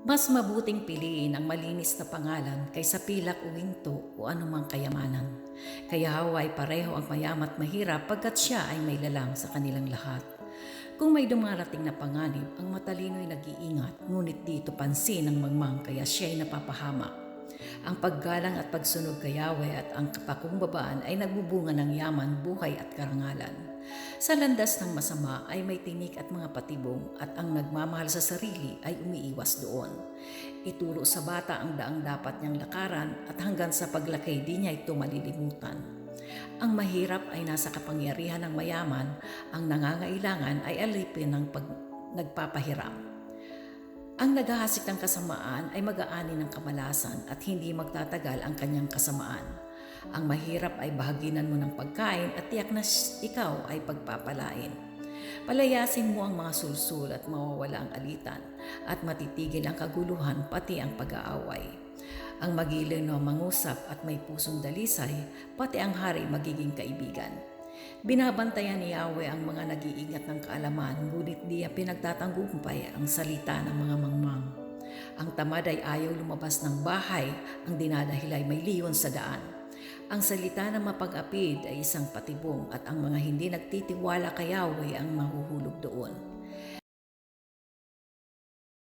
Mas mabuting piliin ang malinis na pangalan kaysa pilak o ginto o anumang kayamanan. Kaya ay pareho ang mayaman at mahirap pagkat siya ay may lalang sa kanilang lahat. Kung may dumarating na panganib, ang matalino'y nag-iingat, ngunit dito pansin ang mangmang kaya siya ay napapahamak. Ang paggalang at pagsunod kay Yahweh at ang kapakumbabaan ay nagbubunga ng yaman, buhay at karangalan. Sa landas ng masama ay may tinik at mga patibong at ang nagmamahal sa sarili ay umiiwas doon. Ituro sa bata ang daang dapat niyang lakaran at hanggang sa paglaki di niya ito malilimutan. Ang mahirap ay nasa kapangyarihan ng mayaman, ang nangangailangan ay alipin ng nagpapahiram. Ang naghahasik ng kasamaan ay mag-aani ng kamalasan at hindi magtatagal ang kanyang kasamaan. Ang mahirap ay bahaginan mo ng pagkain at tiyak na ikaw ay pagpapalain. Palayasin mo ang mga sulsul at mawawala ang alitan at matitigil ang kaguluhan pati ang pag-aaway. Ang magiliw na mangusap at may pusong dalisay, pati ang hari magiging kaibigan. Binabantayan ni Yahweh ang mga nag-iingat ng kaalaman, ngunit di niya pinagtatanggumpay ang salita ng mga mangmang. Ang tamad ay ayaw lumabas ng bahay, ang dinadahil ay may liyon sa daan. Ang salita ng mapag-apid ay isang patibong at ang mga hindi nagtitiwala kay Yahweh ang mahuhulog doon.